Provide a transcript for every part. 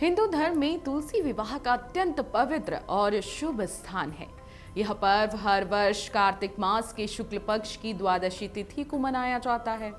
हिंदू धर्म में तुलसी विवाह का अत्यंत पवित्र और शुभ स्थान है। यह पर्व हर वर्ष कार्तिक मास के शुक्ल पक्ष की द्वादशी तिथि को मनाया जाता है।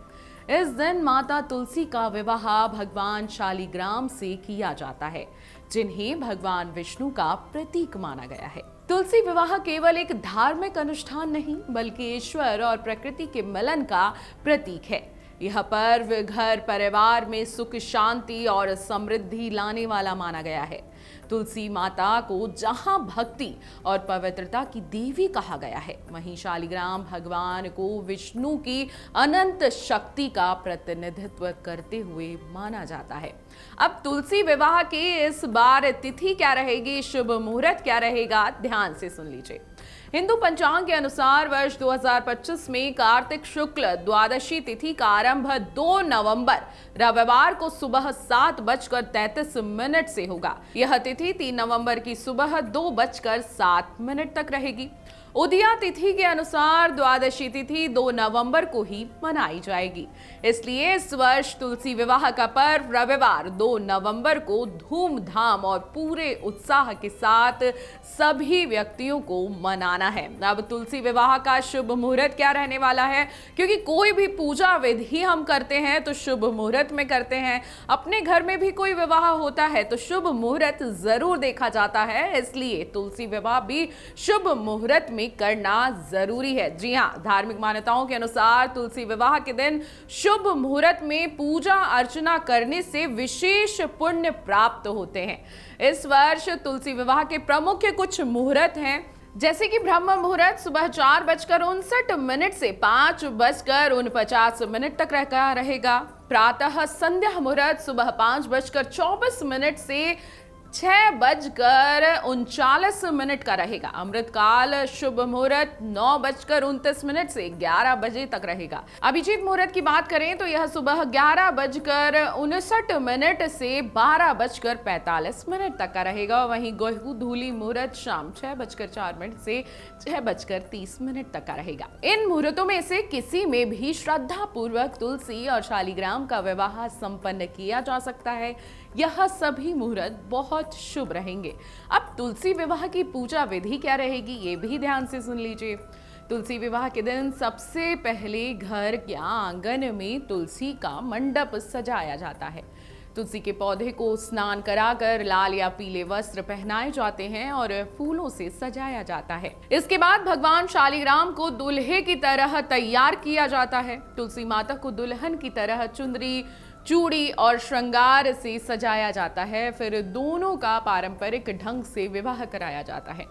इस दिन माता तुलसी का विवाह भगवान शालिग्राम से किया जाता है, जिन्हें भगवान विष्णु का प्रतीक माना गया है। तुलसी विवाह केवल एक धार्मिक अनुष्ठान नहीं, बल्कि ईश्वर और प्रकृति के मिलन का प्रतीक है। यह पर्व घर परिवार में सुख, शांति और समृद्धि लाने वाला माना गया है। तुलसी माता को जहां भक्ति और पवित्रता की देवी कहा गया है, वहीं शालिग्राम भगवान को विष्णु की अनंत शक्ति का प्रतिनिधित्व करते हुए माना जाता है। अब तुलसी विवाह की इस बार तिथि क्या रहेगी, शुभ मुहूर्त क्या रहेगा, ध्यान से सुन लीजिए। हिंदू पंचांग के अनुसार वर्ष 2025 में कार्तिक शुक्ल द्वादशी तिथि का आरंभ 2 नवंबर रविवार को सुबह 7:33 से होगा। यह तिथि 3 नवंबर की सुबह 2:07 तक रहेगी। उदया तिथि के अनुसार द्वादशी तिथि 2 नवंबर को ही मनाई जाएगी। इसलिए इस वर्ष तुलसी विवाह का पर्व रविवार 2 नवंबर को धूमधाम और पूरे उत्साह के साथ सभी व्यक्तियों को मनाना है। अब तुलसी विवाह का शुभ मुहूर्त क्या रहने वाला है, क्योंकि कोई भी पूजा विधि हम करते हैं तो शुभ मुहूर्त में करते हैं। अपने घर में भी कोई विवाह होता है तो शुभ मुहूर्त जरूर देखा जाता है, इसलिए तुलसी विवाह भी शुभ मुहूर्त में करना जरूरी है। जी हाँ, धार्मिक मान्यताओं के अनुसार तुलसी विवाह के दिन शुभ मुहूर्त में पूजा अर्चना करने से विशेष पुण्य प्राप्त होते हैं। इस वर्ष तुलसी विवाह के प्रमुख कुछ मुहूर्त हैं, जैसे कि ब्रह्म मुहूर्त सुबह 4:59 से 5:49 तक रहेगा। प्रातः संध्या मुहूर्त सुबह 5:24 से 6:39 का रहेगा। अमृतकाल शुभ मुहूर्त 9:29 से 11 बजे तक रहेगा। अभिजीत मुहूर्त की बात करें तो यह सुबह 11:59 से 12:45 तक का रहेगा। वहीं गोधूली मुहूर्त शाम 6:04 से 6:30 तक का रहेगा। इन मुहूर्तों में से किसी में भी श्रद्धा पूर्वक तुलसी और शालिग्राम का विवाह संपन्न किया जा सकता है। यह सभी मुहूर्त बहुत शुभ रहेंगे। अब तुलसी विवाह की पूजा विधि क्या रहेगी, ये भी ध्यान से सुन लीजिए। तुलसी विवाह के दिन सबसे पहले घर या आंगन में तुलसी का मंडप सजाया जाता है। तुलसी के पौधे को स्नान कराकर लाल या पीले वस्त्र पहनाए जाते हैं और फूलों से सजाया जाता है। इसके बाद भगवान शालिग्राम को दुल्हे की तरह तैयार किया जाता है। तुलसी माता को दुल्हन की तरह चुंदरी, चूड़ी और श्रृंगार से सजाया जाता है। फिर दोनों का पारंपरिक ढंग से विवाह कराया जाता है,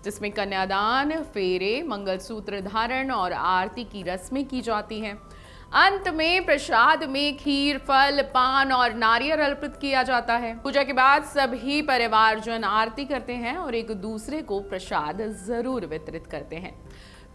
जिसमें कन्यादान, फेरे, मंगलसूत्र धारण और आरती की रस्में की जाती हैं। अंत में प्रसाद में खीर, फल, पान और नारियल अर्पित किया जाता है। पूजा के बाद सभी परिवारजन आरती करते हैं और एक दूसरे को प्रसाद जरूर वितरित करते हैं।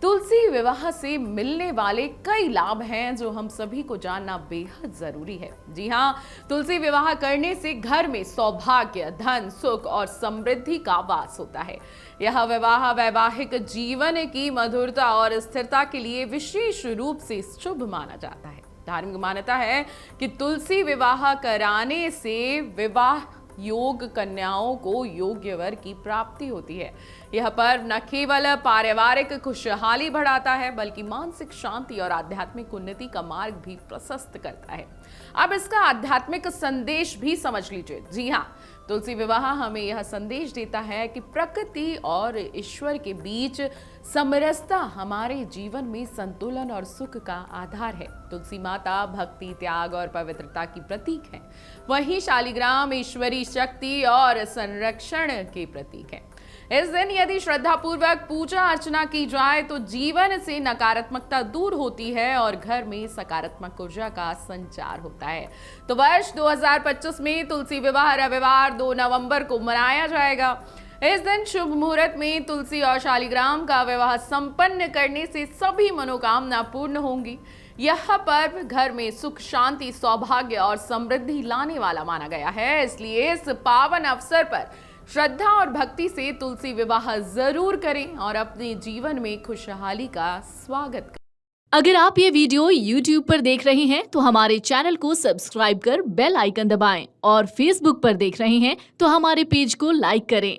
तुलसी विवाह से मिलने वाले कई लाभ हैं जो हम सभी को जानना बेहद जरूरी है। जी हाँ, तुलसी विवाह करने से घर में सौभाग्य, धन, सुख और समृद्धि का वास होता है। यह विवाह वैवाहिक जीवन की मधुरता और स्थिरता के लिए विशेष रूप से शुभ माना जाता है। धार्मिक मान्यता है कि तुलसी विवाह कराने से विवाह योग कन्याओं को योग्य वर की प्राप्ति होती है। यह पर्व न केवल पारिवारिक खुशहाली बढ़ाता है, बल्कि मानसिक शांति और आध्यात्मिक उन्नति का मार्ग भी प्रशस्त करता है। अब इसका आध्यात्मिक संदेश भी समझ लीजिए। जी हाँ, तुलसी विवाह हमें यह संदेश देता है कि प्रकृति और ईश्वर के बीच समरसता हमारे जीवन में संतुलन और सुख का आधार है। तुलसी माता भक्ति, त्याग और पवित्रता की प्रतीक है। वहीं शालिग्राम ईश्वरी शक्ति और संरक्षण के प्रतीक है। इस दिन यदि श्रद्धा पूर्वक पूजा अर्चना की जाए तो जीवन से नकारात्मकता दूर होती है और घर में सकारात्मक ऊर्जा का संचार होता है। तो वर्ष 2025 में तुलसी विवाह रविवार 2 नवंबर को मनाया जाएगा। इस दिन शुभ मुहूर्त में तुलसी और शालिग्राम का विवाह संपन्न करने से सभी मनोकामना पूर्ण होंगी। यह पर्व घर में सुख, शांति, सौभाग्य और समृद्धि लाने वाला माना गया है। इसलिए इस पावन अवसर पर श्रद्धा और भक्ति से तुलसी विवाह जरूर करें और अपने जीवन में खुशहाली का स्वागत करें। अगर आप ये वीडियो YouTube पर देख रहे हैं तो हमारे चैनल को सब्सक्राइब कर बेल आइकन दबाएं और Facebook पर देख रहे हैं तो हमारे पेज को लाइक करें।